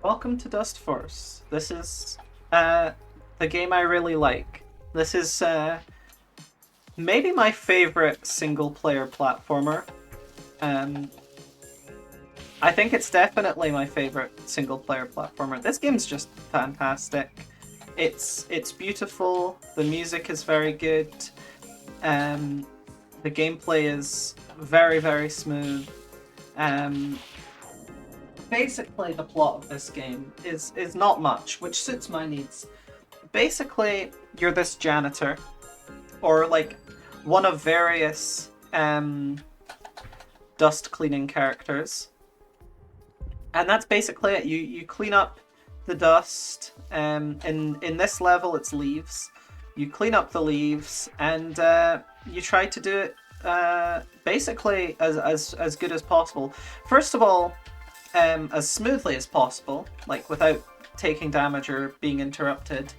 Welcome to Dustforce. This is the game I really like. This is maybe my favorite single player platformer. Um, I think it's definitely my favorite single player platformer. This game's just fantastic. It's beautiful. The music is very good. Um, the gameplay is very smooth. Um, Basically, the plot of this game is not much, which suits my needs. Basically, you're this janitor, or like one of various dust cleaning characters, and that's basically it. You clean up the dust. In this level, it's leaves. You clean up the leaves, and you try to do it basically as good as possible. First of all, as smoothly as possible, like without taking damage or being interrupted.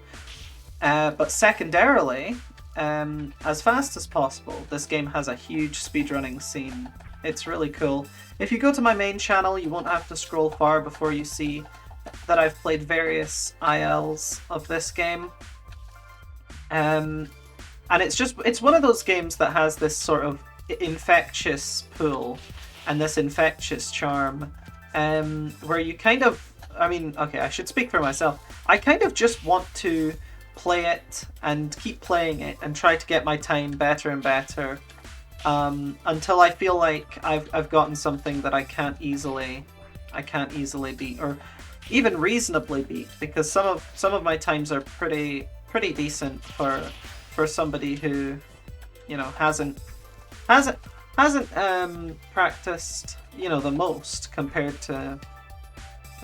But secondarily, as fast as possible. This game has a huge speedrunning scene. It's really cool. If you go to my main channel, you won't have to scroll far before you see that I've played various ILs of this game. And it's one of those games that has this sort of infectious pull and this infectious charm, where you kind of, okay, I should speak for myself. I kind of just want to play it and keep playing it and try to get my time better and better, until I feel like I've gotten something that I can't easily beat, or even reasonably beat, because some of my times are pretty decent for somebody who, hasn't practiced, the most compared to.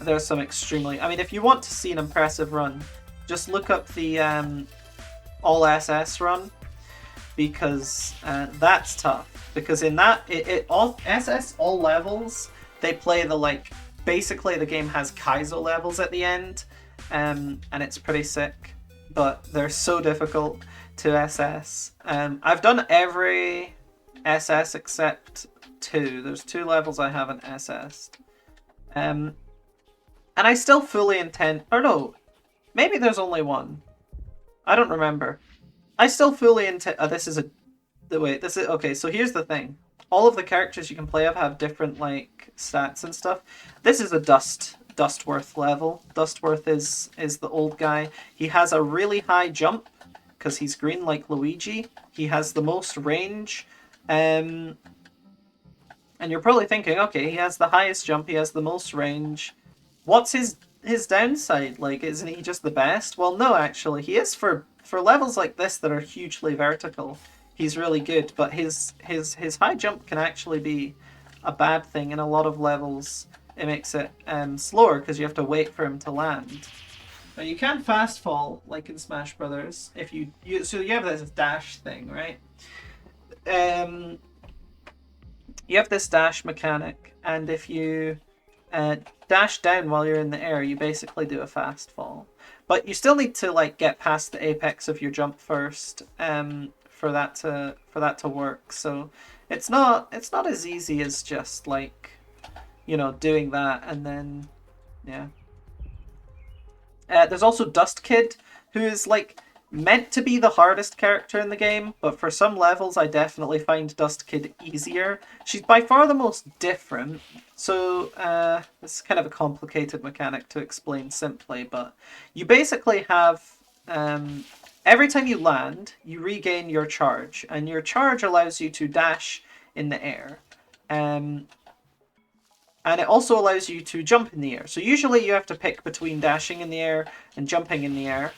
There's some extremely. If you want to see an impressive run, just look up the all SS run, because that's tough. Because in that, it all SS all levels, they play basically the game has Kaizo levels at the end, and it's pretty sick. But they're so difficult to SS. I've done every SS except two. There's two levels I haven't SS'd. And I still fully intend. Or no, maybe there's only one. I don't remember. I still fully intend. This is okay. So here's the thing. All of the characters you can play have different stats and stuff. This is a Dustworth level. Dustworth is the old guy. He has a really high jump because he's green like Luigi. He has the most range. And you're probably thinking, okay, he has the highest jump, he has the most range. What's his downside? Isn't he just the best? Well, no, actually, he is for levels like this that are hugely vertical. He's really good, but his high jump can actually be a bad thing in a lot of levels. It makes it slower because you have to wait for him to land. Now you can fast fall like in Smash Brothers if so you have this dash thing, right? You have this dash mechanic, and if you dash down while you're in the air, you basically do a fast fall. But you still need to get past the apex of your jump first, for that to work. So it's not as easy as just doing that and then yeah. There's also Dust Kid, who is meant to be the hardest character in the game, but for some levels I definitely find Dust Kid easier. She's by far the most different, so this is kind of a complicated mechanic to explain simply, but you basically have, every time you land, you regain your charge, and your charge allows you to dash in the air. And it also allows you to jump in the air. So usually you have to pick between dashing in the air and jumping in the air.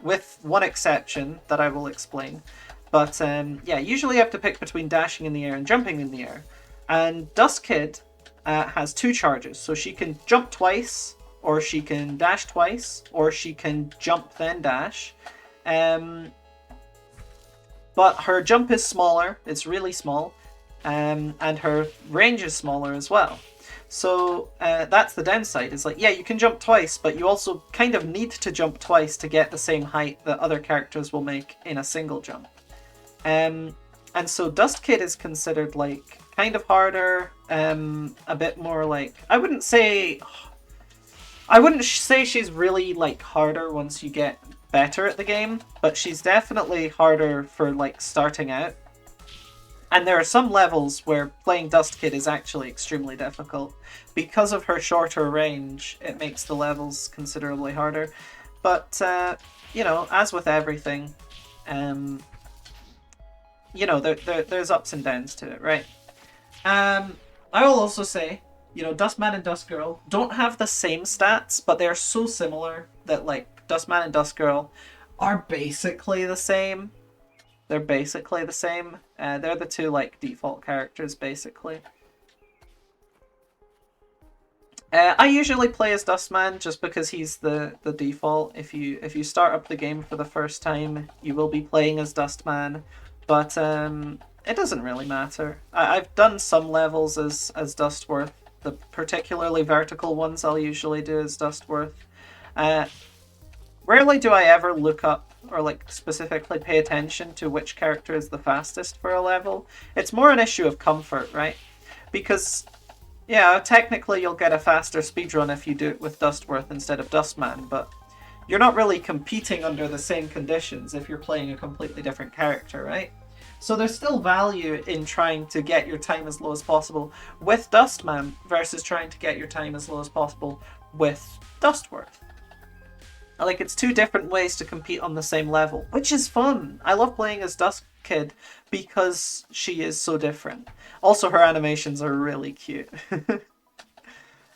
With one exception that I will explain. But yeah, usually you have to pick between dashing in the air and jumping in the air. And Dust Kid has two charges. So she can jump twice, or she can dash twice, or she can jump then dash. But her jump is smaller. It's really small. And her range is smaller as well. So that's the downside. It's yeah, you can jump twice, but you also kind of need to jump twice to get the same height that other characters will make in a single jump. And so Dust Kid is considered kind of harder, a bit more I wouldn't say I wouldn't say she's really like harder once you get better at the game, but she's definitely harder for like starting out. And there are some levels where playing Dust Kid is actually extremely difficult. Because of her shorter range, it makes the levels considerably harder. But, you know, as with everything, um, you know, there's ups and downs to it, right? I will also say, you know, Dustman and Dustgirl don't have the same stats, but they're so similar that, like, Dustman and Dustgirl are basically the same. They're basically the same. They're the two like default characters basically. I usually play as Dustman just because he's the default. If you start up the game for the first time, you will be playing as Dustman, but it doesn't really matter. I've done some levels as Dustworth. The particularly vertical ones I'll usually do as Dustworth. Uh, Rarely do I ever look up or like specifically pay attention to which character is the fastest for a level. It's more an issue of comfort, right? Because yeah, technically you'll get a faster speedrun if you do it with Dustworth instead of Dustman, but you're not really competing under the same conditions if you're playing a completely different character, right? So there's still value in trying to get your time as low as possible with Dustman versus trying to get your time as low as possible with Dustworth. Like, it's two different ways to compete on the same level, which is fun. I love playing as Dusk Kid because she is so different. Also, her animations are really cute.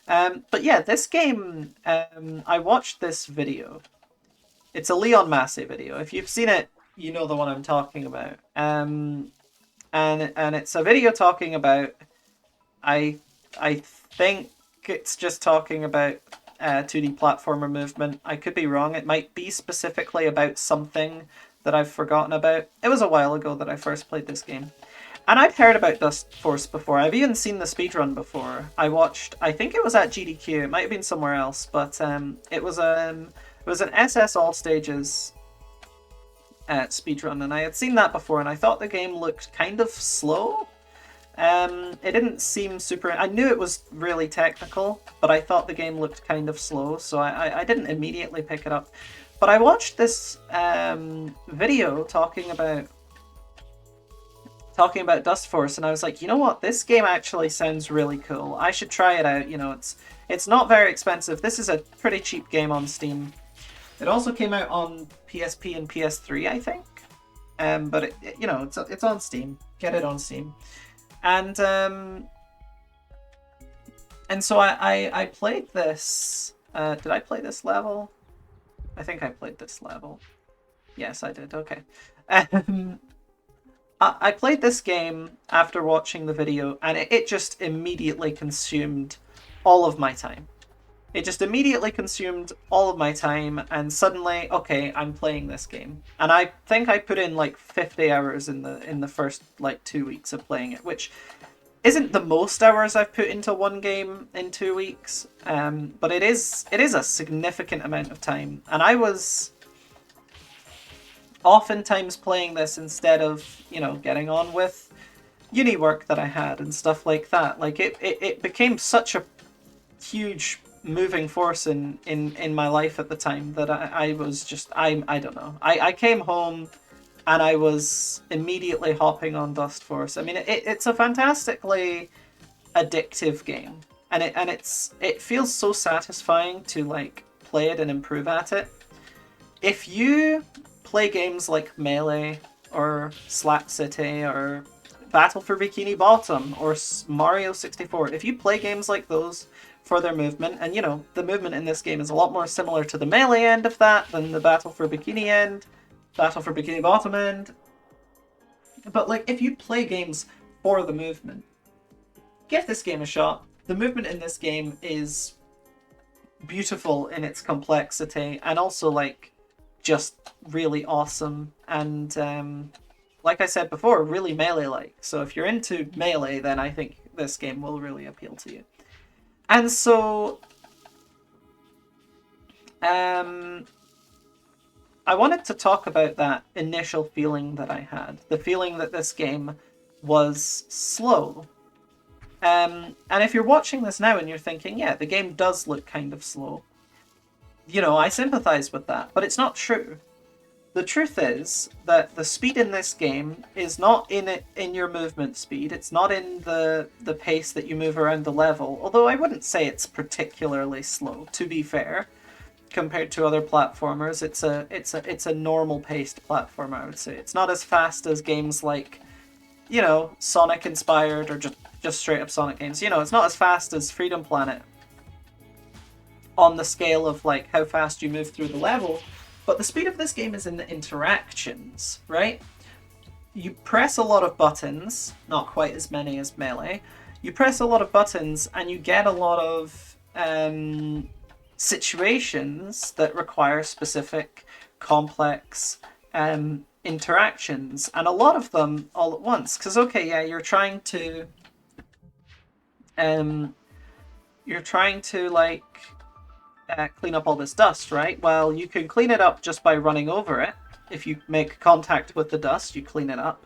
But yeah, this game, I watched this video. It's a Leon Massey video. If you've seen it, you know the one I'm talking about. And it's a video talking about, I think it's just talking about 2D platformer movement. I could be wrong. It might be specifically about something that I've forgotten about. It was a while ago that I first played this game. And I'd heard about Dustforce before. I've even seen the speedrun before. I think it was at GDQ. It might have been somewhere else, but it was an SS All Stages speedrun, and I had seen that before, and I thought the game looked kind of slow. It didn't seem super... I knew it was really technical, but I thought the game looked kind of slow, so I didn't immediately pick it up. But I watched this video talking about Dustforce, and I was like, you know what? This game actually sounds really cool. I should try it out. You know, it's not very expensive. This is a pretty cheap game on Steam. It also came out on PSP and PS3, I think. But you know, it's on Steam. Get it on Steam. And so I played this. Did I play this level? I think I played this level. Yes, I did. Okay. I played this game after watching the video, and it just immediately consumed all of my time. It just immediately consumed all of my time, and suddenly, okay, I'm playing this game. And I think I put in like 50 hours in the first like 2 weeks of playing it, which isn't the most hours I've put into one game in 2 weeks, but it is a significant amount of time. And I was oftentimes playing this instead of, you know, getting on with uni work that I had and stuff like that. Like it became such a huge moving force in my life at the time that I was just I don't know. I came home and I was immediately hopping on Dustforce. I mean, it's a fantastically addictive game, and it feels so satisfying to like play it and improve at it. If you play games like Melee or Slap City or Battle for Bikini Bottom or Mario 64, if you play games like those for their movement, and you know, the movement in this game is a lot more similar to the Melee end of that than the Battle for Bikini end, Battle for Bikini Bottom end. But like, if you play games for the movement, give this game a shot. The movement in this game is beautiful in its complexity, and also like just really awesome, and like I said before, really Melee-like. So if you're into Melee, then I think this game will really appeal to you. And so I wanted to talk about that initial feeling that I had. The feeling that this game was slow. And if you're watching this now and you're thinking, yeah, the game does look kind of slow, you know, I sympathize with that, but it's not true. The truth is that the speed in this game is not in your movement speed. It's not in the pace that you move around the level. Although I wouldn't say it's particularly slow, to be fair, compared to other platformers. It's a normal paced platformer, I would say. It's not as fast as games like, you know, Sonic inspired or just straight up Sonic games. You know, it's not as fast as Freedom Planet on the scale of like how fast you move through the level. But the speed of this game is in the interactions, right? You press a lot of buttons, not quite as many as Melee. You press a lot of buttons and you get a lot of situations that require specific, complex interactions, and a lot of them all at once. Because okay, yeah, you're trying to like clean up all this dust, right? Well, you can clean it up just by running over it. If you make contact with the dust, you clean it up.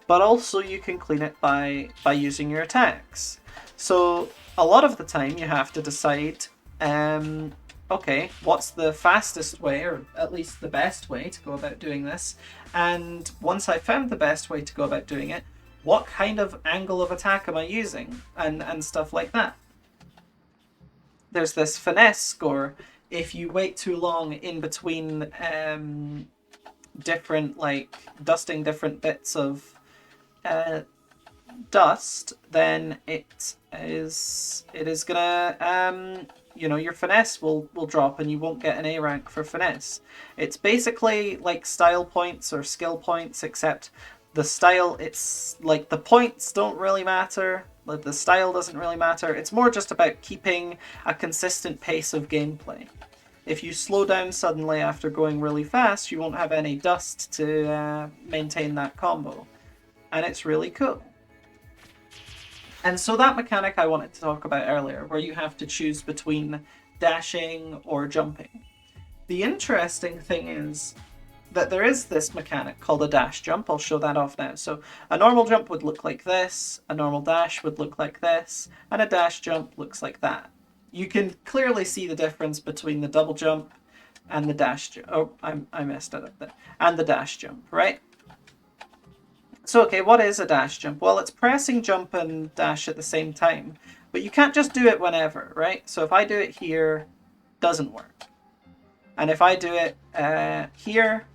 But also you can clean it by using your attacks. So a lot of the time you have to decide, okay, what's the fastest way, or at least the best way to go about doing this? And once I found the best way to go about doing it, what kind of angle of attack am I using? And stuff like that. There's this finesse score. If you wait too long in between different, like, dusting different bits of dust, then it is gonna, you know, your finesse will drop and you won't get an A rank for finesse. It's basically like style points or skill points, except the style, it's like the points don't really matter. Like the style doesn't really matter. It's more just about keeping a consistent pace of gameplay. If you slow down suddenly after going really fast, you won't have any dust to maintain that combo. And it's really cool. And so that mechanic I wanted to talk about earlier, where you have to choose between dashing or jumping. The interesting thing is that there is this mechanic called a dash jump. I'll show that off now. So a normal jump would look like this, a normal dash would look like this, and a dash jump looks like that. You can clearly see the difference between the double jump and the dash jump. Oh, I messed it up there. And the dash jump, right? So, okay, what is a dash jump? Well, it's pressing jump and dash at the same time. But you can't just do it whenever, right? So if I do it here, doesn't work. And if I do it here,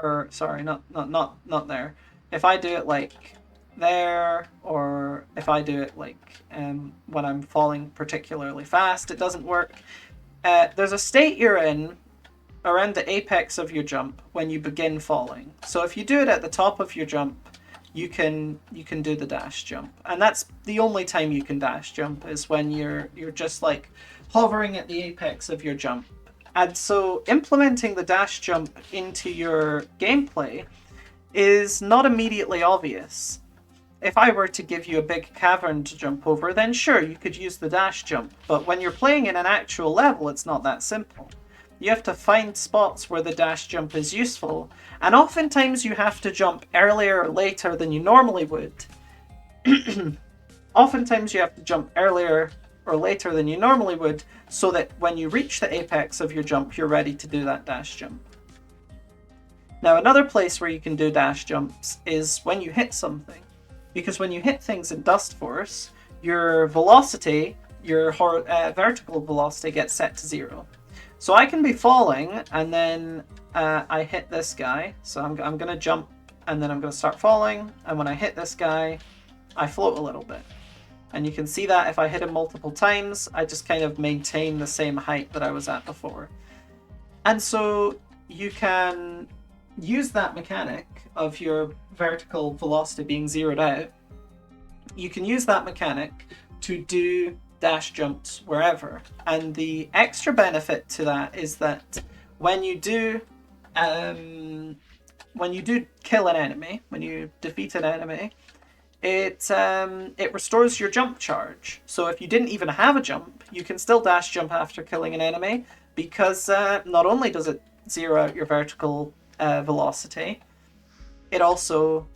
or sorry, not there. If I do it like there, or if I do it like when I'm falling particularly fast, it doesn't work. There's a state you're in around the apex of your jump when you begin falling. So if you do it at the top of your jump, you can do the dash jump, and that's the only time you can dash jump, is when you're just like hovering at the apex of your jump. And so implementing the dash jump into your gameplay is not immediately obvious. If I were to give you a big cavern to jump over, then sure, you could use the dash jump. But when you're playing in an actual level, it's not that simple. You have to find spots where the dash jump is useful, and oftentimes you have to jump earlier or later than you normally would. Oftentimes you have to jump earlier or later than you normally would, so that when you reach the apex of your jump, you're ready to do that dash jump. Now, another place where you can do dash jumps is when you hit something. Because when you hit things in Dustforce, your velocity, your vertical velocity gets set to 0. So I can be falling, and then I hit this guy. So I'm going to jump, and then I'm going to start falling. And when I hit this guy, I float a little bit. And you can see that if I hit him multiple times, I just kind of maintain the same height that I was at before. And so you can use that mechanic of your vertical velocity being zeroed out. You can use that mechanic to do dash jumps wherever. And the extra benefit to that is that when you do kill an enemy, when you defeat an enemy, it restores your jump charge. So if you didn't even have a jump, you can still dash jump after killing an enemy, because not only does it zero out your vertical velocity, it also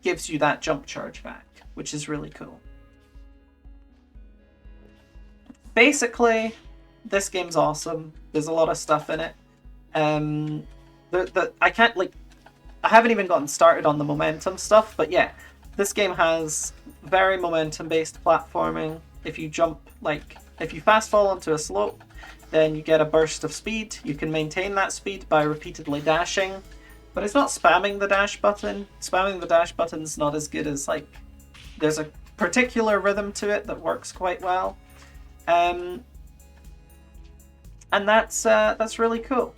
gives you that jump charge back, which is really cool. Basically, this game's awesome. There's a lot of stuff in it. Um, I can't like I haven't even gotten started on the momentum stuff, but yeah, this game has very momentum based platforming. If you jump if you fast fall onto a slope, then you get a burst of speed. You can maintain that speed by repeatedly dashing, but it's not spamming the dash button. Spamming the dash button's not as good as there's a particular rhythm to it that works quite well. And that's really cool.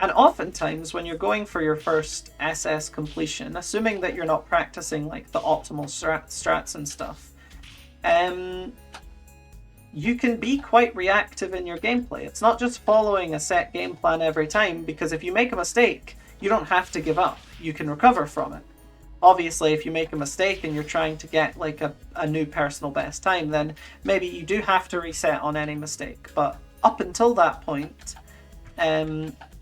And oftentimes, when you're going for your first SS completion, assuming that you're not practicing the optimal strats and stuff, you can be quite reactive in your gameplay. It's not just following a set game plan every time, because if you make a mistake, you don't have to give up. You can recover from it. Obviously, if you make a mistake and you're trying to get a new personal best time, then maybe you do have to reset on any mistake. But up until that point,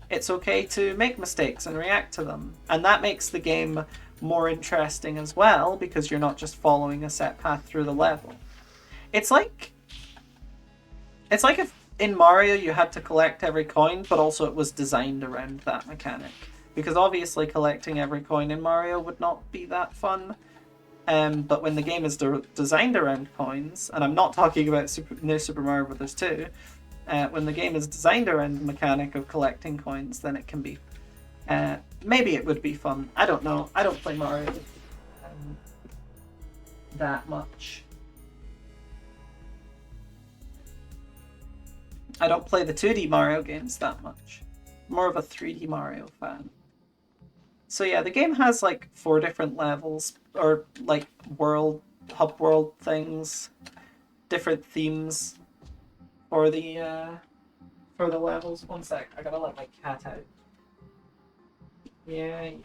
it's okay to make mistakes and react to them. And that makes the game more interesting as well, because you're not just following a set path through the level. It's like if in Mario you had to collect every coin, but also it was designed around that mechanic. Because obviously collecting every coin in Mario would not be that fun. But when the game is designed around coins, and I'm not talking about New Super Mario Bros. 2, when the game is designed around the mechanic of collecting coins, then it can be... maybe it would be fun. I don't know. I don't play Mario that much. I don't play the 2D Mario games that much. More of a 3D Mario fan. So yeah, the game has 4 different levels, or hub world things, different themes for the levels. One sec, I gotta let my cat out. Yay.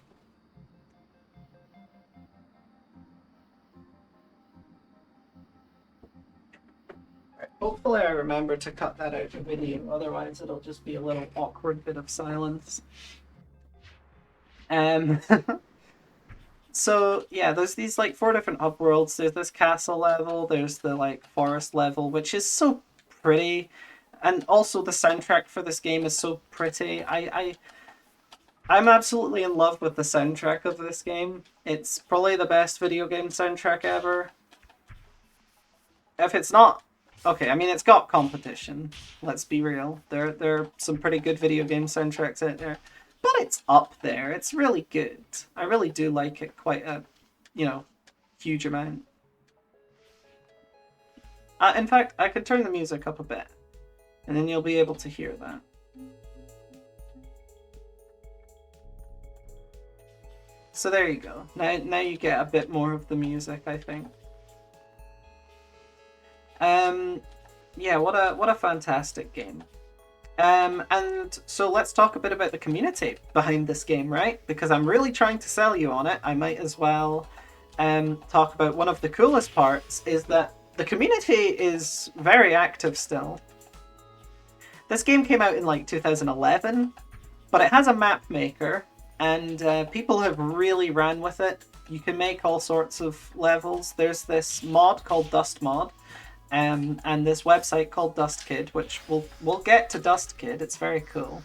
Right, hopefully I remember to cut that out of the video, otherwise it'll just be a little awkward bit of silence. So yeah, there's these 4 different hub worlds. There's this castle level, there's the forest level, which is so pretty, and also the soundtrack for this game is so pretty. I'm absolutely in love with the soundtrack of this game. It's probably the best video game soundtrack ever. If it's not, okay, I mean it's got competition. Let's be real. There are some pretty good video game soundtracks out there. But it's up there. It's really good. I really do like it quite a, huge amount. In fact, I could turn the music up a bit, and then you'll be able to hear that. So there you go. Now you get a bit more of the music, I think. Yeah, what a fantastic game. And so let's talk a bit about the community behind this game, right? Because I'm really trying to sell you on it. I might as well talk about one of the coolest parts is that the community is very active still. This game came out in 2011, but it has a map maker, and people have really ran with it. You can make all sorts of levels. There's this mod called Dust Mod, and this website called DustKid, which we'll get to DustKid. It's very cool.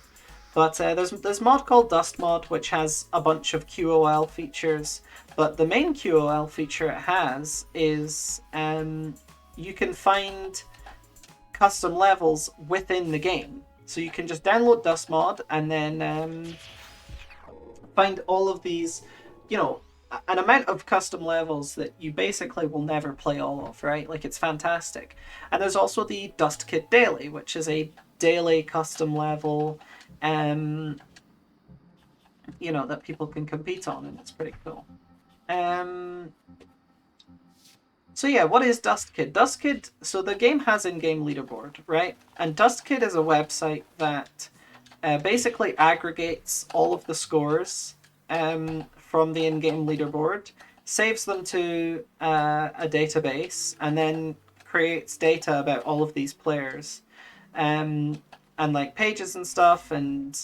But there's mod called Dust Mod, which has a bunch of QOL features. But the main QOL feature it has is you can find custom levels within the game. So you can just download Dust Mod and then find all of these, an amount of custom levels that you basically will never play all of, right? It's fantastic. And there's also the DustKid Daily, which is a daily custom level, that people can compete on, and it's pretty cool. So yeah, what is DustKid? DustKid, so the game has in-game leaderboard, right? And DustKid is a website that basically aggregates all of the scores from the in-game leaderboard, saves them to a database, and then creates data about all of these players, and pages and stuff. And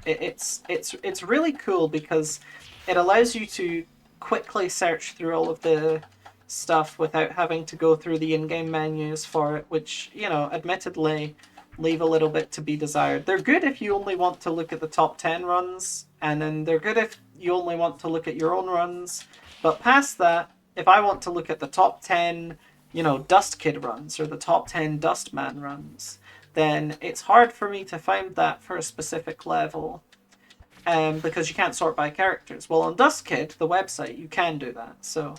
it's really cool because it allows you to quickly search through all of the stuff without having to go through the in-game menus for it, which admittedly leave a little bit to be desired. They're good if you only want to look at the top 10 runs, and then they're good if you only want to look at your own runs. But past that, if I want to look at the top 10, Dust Kid runs or the top 10 Dustman runs, then it's hard for me to find that for a specific level, because you can't sort by characters. Well, on Dust Kid, the website, you can do that. So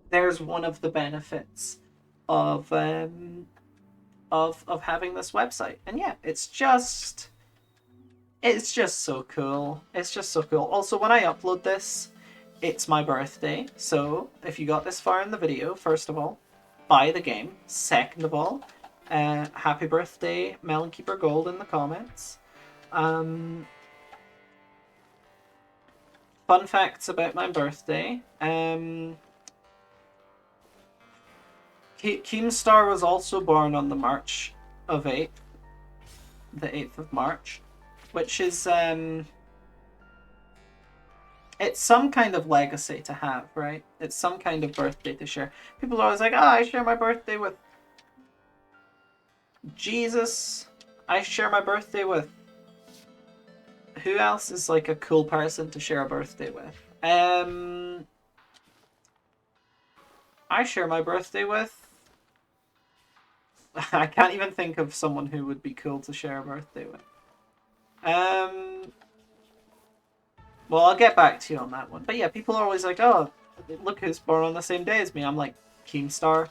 there's one of the benefits of having this website. And yeah, it's just so cool. It's just so cool. Also, when I upload this, it's my birthday. So if you got this far in the video, first of all, buy the game. Second of all, happy birthday, Melonkeeper Gold, in the comments. Fun facts about my birthday. Keemstar was also born on the March of 8th. The 8th of March. Which is, it's some kind of legacy to have, right? It's some kind of birthday to share. People are always like, I share my birthday with Jesus. I share my birthday with... Who else is like a cool person to share a birthday with? I share my birthday with... I can't even think of someone who would be cool to share a birthday with. Well, I'll get back to you on that one. But yeah, people are always like, oh, look who's born on the same day as me. I'm like, Keemstar.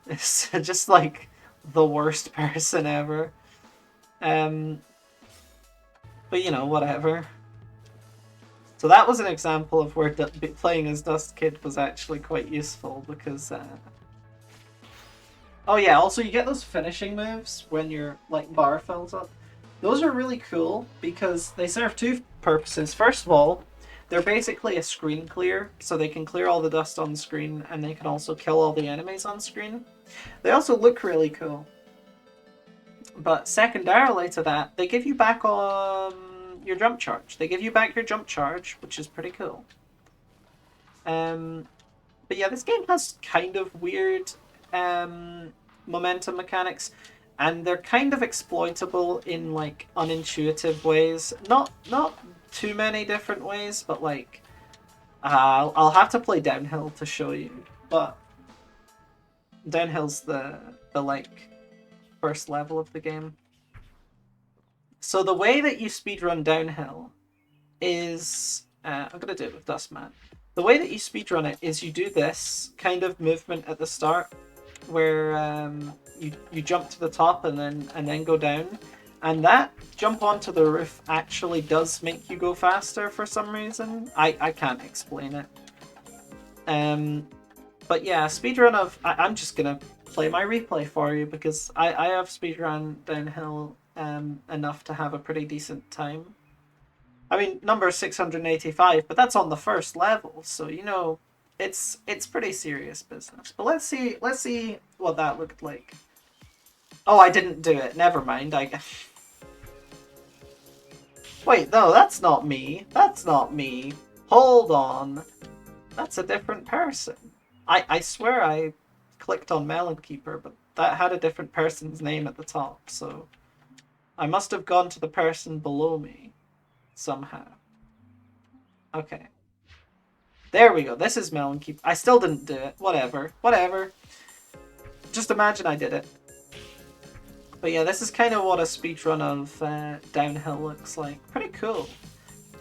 It's just like the worst person ever. But whatever. So that was an example of where playing as Dust Kid was actually quite useful, because... Oh yeah, also you get those finishing moves when your bar fills up. Those are really cool because they serve two purposes. First of all, they're basically a screen clear, so they can clear all the dust on the screen, and they can also kill all the enemies on screen. They also look really cool. But secondarily to that, they give you back your jump charge. They give you back your jump charge, which is pretty cool. But yeah, this game has kind of weird momentum mechanics, and they're kind of exploitable in unintuitive ways. Not too many different ways, but I'll have to play Downhill to show you. But Downhill's the first level of the game. So the way that you speedrun Downhill is I'm gonna do it with Dustman. The way that you speedrun it is you do this kind of movement at the start, where you jump to the top and then go down, and that jump onto the roof actually does make you go faster for some reason. I can't explain it. But yeah, speedrun of... I'm just gonna play my replay for you because I have speedrun Downhill enough to have a pretty decent time. I mean, number 685, but that's on the first level, so it's pretty serious business. But let's see what that looked like. Oh, I didn't do it. Never mind. Wait, no, that's not me. That's not me. Hold on. That's a different person. I swear I clicked on Melonkeeper, but that had a different person's name at the top, so I must have gone to the person below me somehow. Okay. There we go. This is Melonkeeper. I still didn't do it. Whatever. Whatever. Just imagine I did it. But yeah, this is kind of what a speedrun of Downhill looks like. Pretty cool,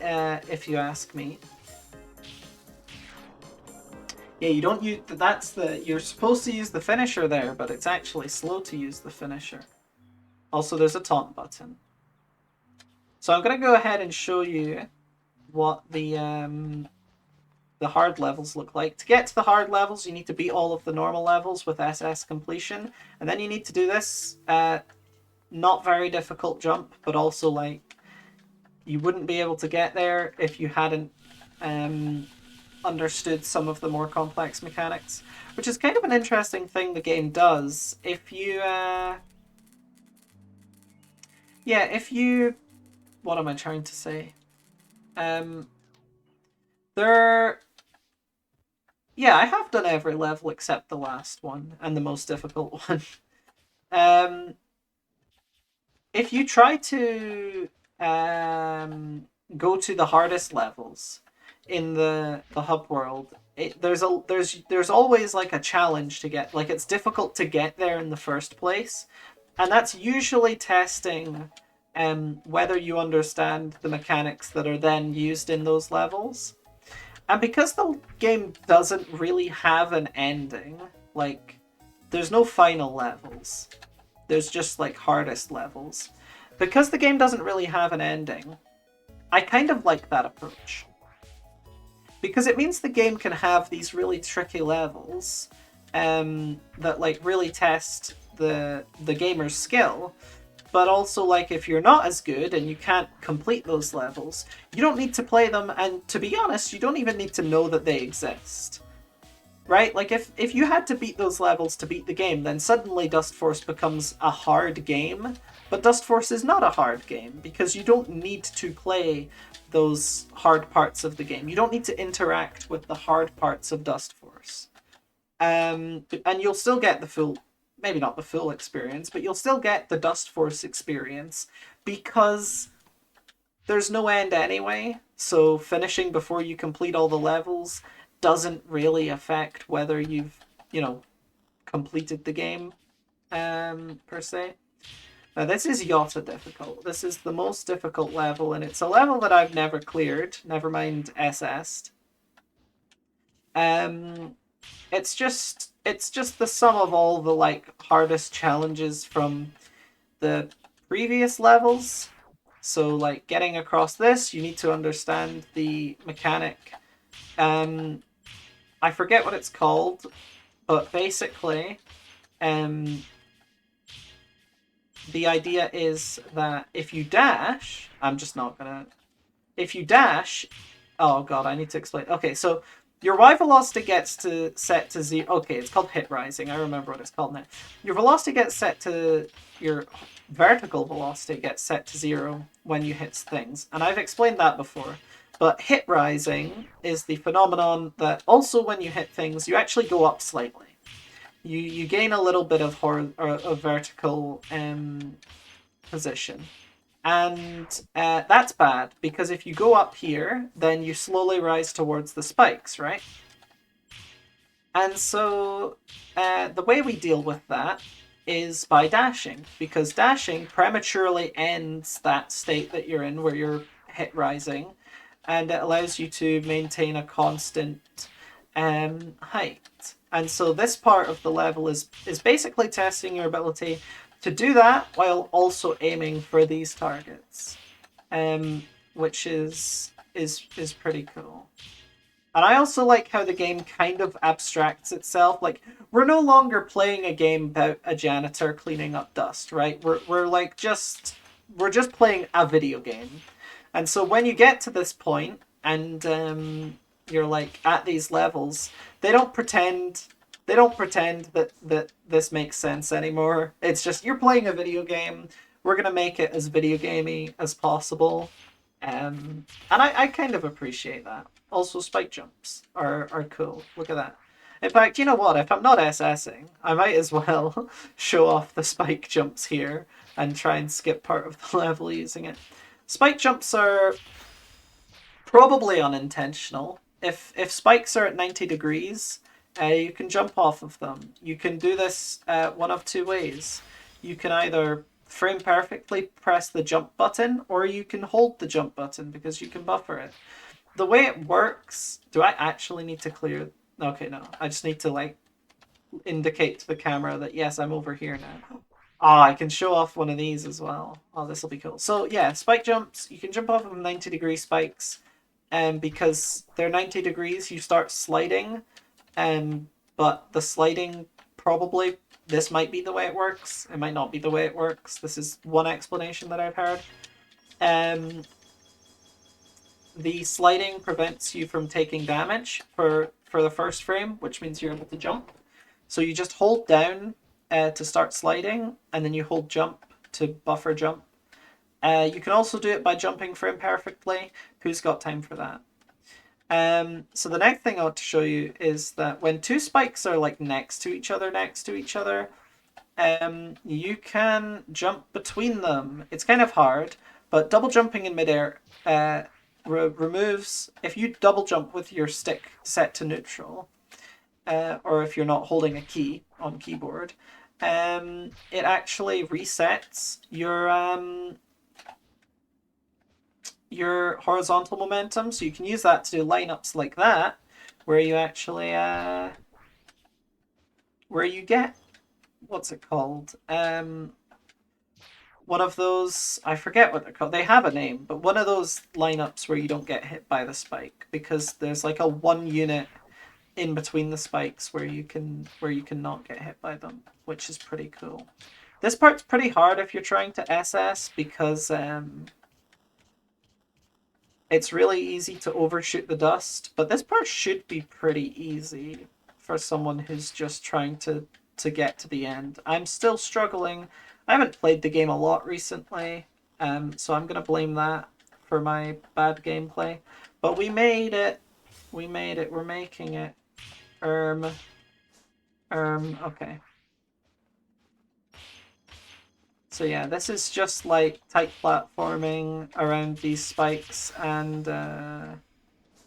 if you ask me. Yeah, you don't use... You're supposed to use the finisher there, but it's actually slow to use the finisher. Also, there's a taunt button. So I'm going to go ahead and show you what the hard levels look like. To get to the hard levels, you need to beat all of the normal levels with SS completion, and then you need to do this not very difficult jump, but also you wouldn't be able to get there if you hadn't understood some of the more complex mechanics, which is kind of an interesting thing the game does. If you what am I trying to say? Yeah, I have done every level except the last one and the most difficult one. if you try to um, go to the hardest levels in the hub world, there's always like a challenge to get, like it's difficult to get there in the first place, and that's usually testing whether you understand the mechanics that are then used in those levels. And because the game doesn't really have an ending, like there's no final levels. There's just like hardest levels. Because the game doesn't really have an ending, I kind of like that approach. Because it means the game can have these really tricky levels that like really test the gamer's skill. But also, like, if you're not as good and you can't complete those levels, you don't need to play them, and to be honest, you don't even need to know that they exist. Right? Like, if you had to beat those levels to beat the game, then suddenly Dustforce becomes a hard game. But Dustforce is not a hard game, because you don't need to play those hard parts of the game. You don't need to interact with the hard parts of Dustforce. And you'll still get the full, maybe not the full experience, but you'll still get the Dustforce experience, because there's no end anyway. So finishing before you complete all the levels doesn't really affect whether you've, you know, completed the game, per se. Now this is Yotta difficult. This is the most difficult level, and it's a level that I've never cleared, never mind SS'd. Um, it's just the sum of all the like hardest challenges from the previous levels. So like getting across this, you need to understand the mechanic. Um, I forget what it's called, but basically, um, the idea is that if you dash, I'm just not gonna. If you dash, oh god, I need to explain. Okay, so your Y velocity gets to set to 0. Okay, it's called hit rising. I remember what it's called now. Your velocity gets set to your vertical velocity gets set to 0 when you hit things, and I've explained that before. But hit rising is the phenomenon that also when you hit things, you actually go up slightly. You gain a little bit of vertical position. And that's bad, because if you go up here, then you slowly rise towards the spikes, right? And so the way we deal with that is by dashing, because dashing prematurely ends that state that you're in where you're hit rising, and it allows you to maintain a constant height. And so this part of the level is basically testing your ability to do that while also aiming for these targets, which is pretty cool. And I also like how the game kind of abstracts itself. Like, we're no longer playing a game about a janitor cleaning up dust, right? We're like we're just playing a video game. And so when you get to this point and you're like at these levels, they don't pretend that this makes sense anymore. It's just you're playing a video game. We're gonna make it as video gamey as possible, and I kind of appreciate that. Also, spike jumps are cool. Look at that. In fact, you know what? If I'm not SSing, I might as well show off the spike jumps here and try and skip part of the level using it. Spike jumps are probably unintentional. If spikes are at 90 degrees, you can jump off of them. You can do this one of two ways. You can either frame perfectly press the jump button, or you can hold the jump button because you can buffer it. The way it works, do I actually need to clear? Okay, no. I just need to like indicate to the camera that yes, I'm over here now. Ah, I can show off one of these as well. Oh, this will be cool. So yeah, spike jumps. You can jump off of 90-degree spikes, and because they're 90 degrees, you start sliding. But the sliding probably this might be the way it works. It might not be the way it works. This is one explanation that I've heard. The sliding prevents you from taking damage for the first frame, which means you're able to jump. So you just hold down to start sliding, and then you hold jump to buffer jump. You can also do it by jumping frame perfectly. Who's got time for that? So the next thing I want to show you is that when two spikes are like next to each other, you can jump between them. It's kind of hard, but double jumping in midair removes, if you double jump with your stick set to neutral, or if you're not holding a key on keyboard, it actually resets your horizontal momentum. So you can use that to do lineups like that, where you actually where you get, what's it called? One of those, I forget what they're called. They have a name, but one of those lineups where you don't get hit by the spike because there's like a one unit in between the spikes where you can not get hit by them, which is pretty cool. This part's pretty hard if you're trying to SS because it's really easy to overshoot the dust, but this part should be pretty easy for someone who's just trying to get to the end. I'm still struggling. I haven't played the game a lot recently, so I'm gonna blame that for my bad gameplay. But we made it. We made it. We're making it. Okay. So yeah, this is just like tight platforming around these spikes and yeah,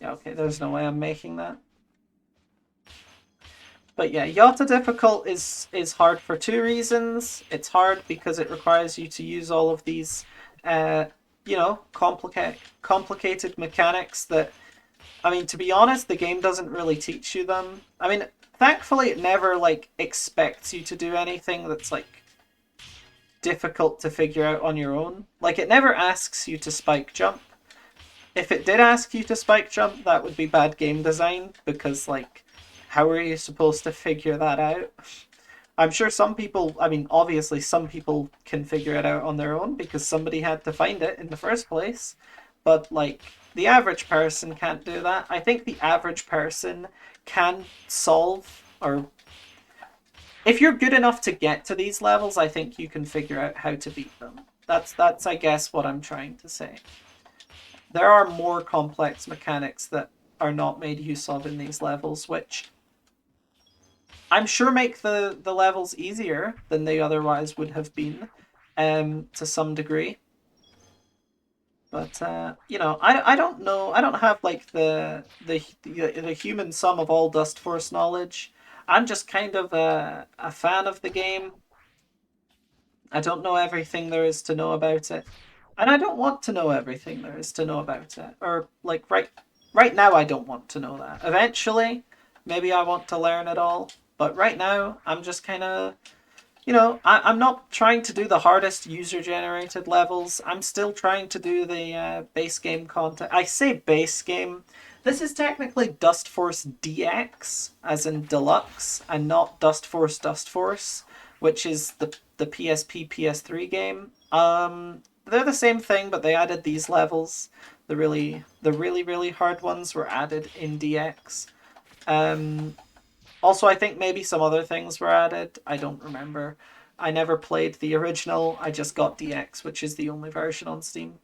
okay, there's no way I'm making that. But yeah, Yota difficult is hard for two reasons. It's hard because it requires you to use all of these uh you know, complicated mechanics that, I mean, to be honest, the game doesn't really teach you them. I mean, thankfully it never like expects you to do anything that's like difficult to figure out on your own. Like, it never asks you to spike jump. If it did ask you to spike jump, that would be bad game design because, like, how are you supposed to figure that out? I'm sure some people, I mean, obviously, some people can figure it out on their own because somebody had to find it in the first place. But, like, the average person can't do that. I think the average person can solve, or if you're good enough to get to these levels, I think you can figure out how to beat them. That's I guess what I'm trying to say. There are more complex mechanics that are not made use of in these levels, which I'm sure make the levels easier than they otherwise would have been, to some degree. But you know, I don't know. I don't have like the human sum of all Dustforce knowledge. I'm just kind of a fan of the game. I don't know everything there is to know about it. And I don't want to know everything there is to know about it. Or like right now I don't want to know that. Eventually, maybe I want to learn it all. But right now, I'm just kind of, you know, I'm not trying to do the hardest user-generated levels. I'm still trying to do the base game content. I say base game. This is technically Dustforce DX, as in deluxe, and not Dustforce, which is the PSP PS3 game. They're the same thing, but they added these levels. The really hard ones were added in DX. Um, Also, I think maybe some other things were added. I don't remember. I never played the original. I just got DX, which is the only version on Steam.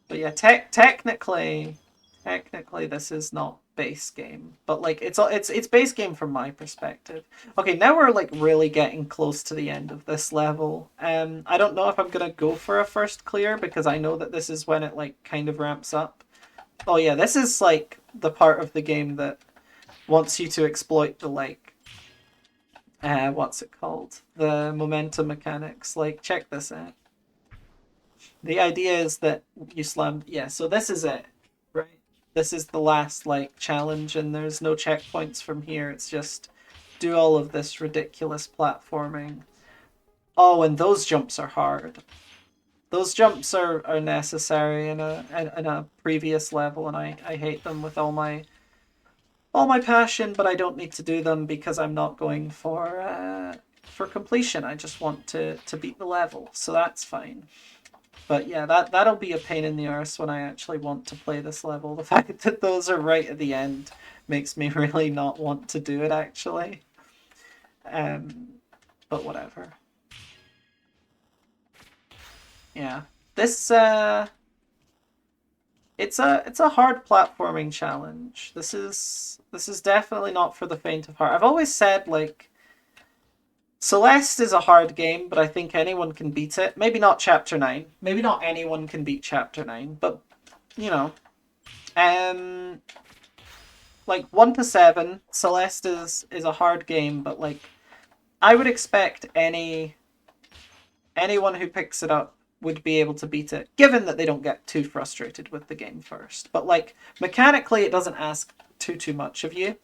But yeah, technically, this is not base game, but like it's base game from my perspective. Okay, now we're like really getting close to the end of this level. I don't know if I'm gonna go for a first clear because I know that this is when it like kind of ramps up. Oh yeah, this is like the part of the game that wants you to exploit the like what's it called, the momentum mechanics. Like, check this out. The idea is that you slam, yeah, so this is it, right? This is the last like challenge and there's no checkpoints from here. It's just do all of this ridiculous platforming. Oh, and those jumps are hard. Those jumps are necessary in a previous level, and I hate them with all my passion, but I don't need to do them because I'm not going for completion. I just want to beat the level, so that's fine. But yeah, that'll be a pain in the arse when I actually want to play this level. The fact that those are right at the end makes me really not want to do it actually. Um, but whatever. Yeah, this it's a hard platforming challenge. This is definitely not for the faint of heart. I've always said like Celeste is a hard game, but I think anyone can beat it. Maybe not Chapter 9. Maybe not anyone can beat Chapter 9, but, you know. Um, like, 1 to 7, Celeste is a hard game, but, like, I would expect anyone who picks it up would be able to beat it, given that they don't get too frustrated with the game first. But, like, mechanically, it doesn't ask too much of you.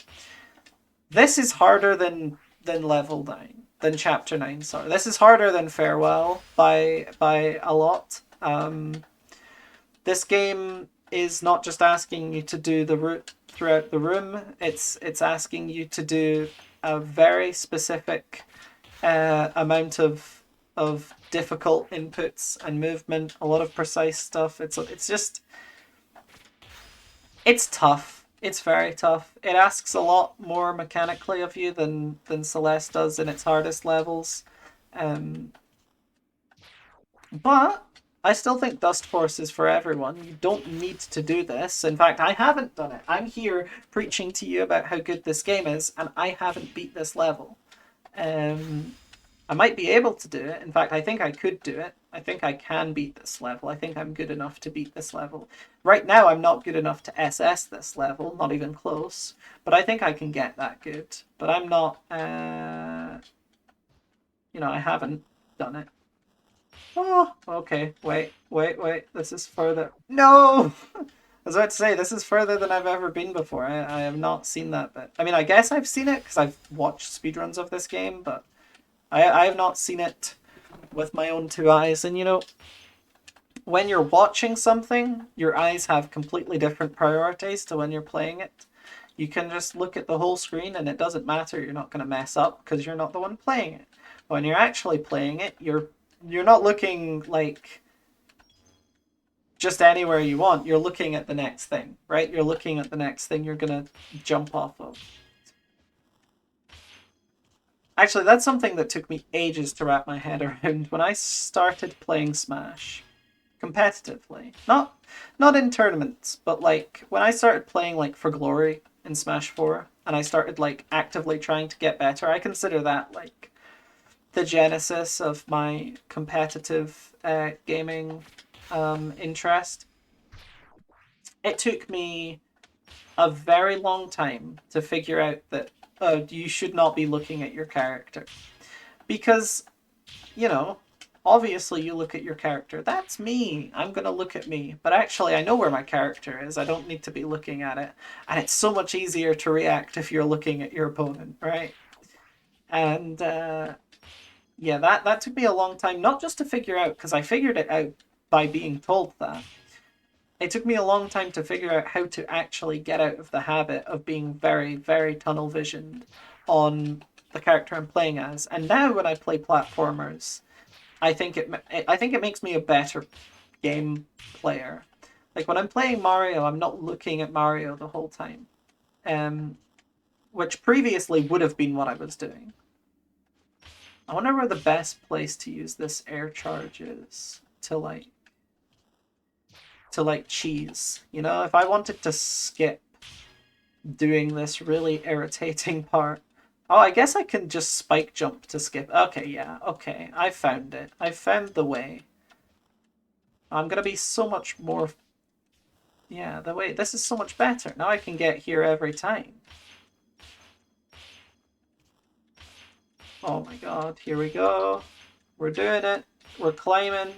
This is harder than level 9, than chapter 9. Sorry, this is harder than Farewell by a lot. This game is not just asking you to do the route throughout the room. It's asking you to do a very specific amount of difficult inputs and movement. A lot of precise stuff. It's just it's tough. It's very tough. It asks a lot more mechanically of you than Celeste does in its hardest levels. But I still think Dustforce is for everyone. You don't need to do this. In fact, I haven't done it. I'm here preaching to you about how good this game is, and I haven't beat this level. I might be able to do it. In fact, I think I could do it. I think I can beat this level. I think I'm good enough to beat this level. Right now, I'm not good enough to SS this level, not even close. But I think I can get that good. But I'm not, you know, I haven't done it. Oh, okay. Wait. This is further. No! I was about to say, this is further than I've ever been before. I have not seen that bit. I mean, I guess I've seen it because I've watched speedruns of this game, but I have not seen it with my own two eyes. And you know, when you're watching something, your eyes have completely different priorities to when you're playing it. You can just look at the whole screen and it doesn't matter. You're not going to mess up because you're not the one playing it. When you're actually playing it, you're not looking like just anywhere you want. You're looking at the next thing, right? You're looking at the next thing you're going to jump off of. Actually, that's something that took me ages to wrap my head around when I started playing Smash competitively. Not in tournaments, but like when I started playing like for glory in Smash 4 and I started like actively trying to get better. I consider that like the genesis of my competitive gaming interest. It took me a very long time to figure out that you should not be looking at your character. Because, you know, obviously you look at your character. That's me. I'm going to look at me. But actually, I know where my character is. I don't need to be looking at it. And it's so much easier to react if you're looking at your opponent, right? And yeah, that took me a long time, not just to figure out, because I figured it out by being told that. It took me a long time to figure out how to actually get out of the habit of being very, very tunnel visioned on the character I'm playing as. And now when I play platformers, I think it makes me a better game player. Like when I'm playing Mario, I'm not looking at Mario the whole time, which previously would have been what I was doing. I wonder where the best place to use this air charge is to cheese. You know, if I wanted to skip doing this really irritating part. Oh, I guess I can just spike jump to skip. Okay, yeah, okay. I found it. I found the way. I'm gonna be so much more... Yeah, the way... This is so much better. Now I can get here every time. Oh my god, here we go. We're doing it. We're climbing.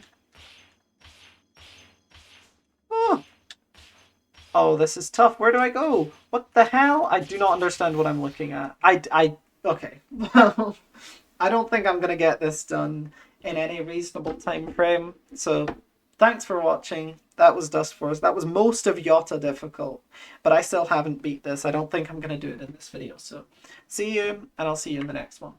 Oh. Oh, this is tough. Where do I go? What the hell? I do not understand what I'm looking at. Okay. Well, I don't think I'm going to get this done in any reasonable time frame. So, thanks for watching. That was Dustforce. That was most of Yotta difficult. But I still haven't beat this. I don't think I'm going to do it in this video. So, see you, and I'll see you in the next one.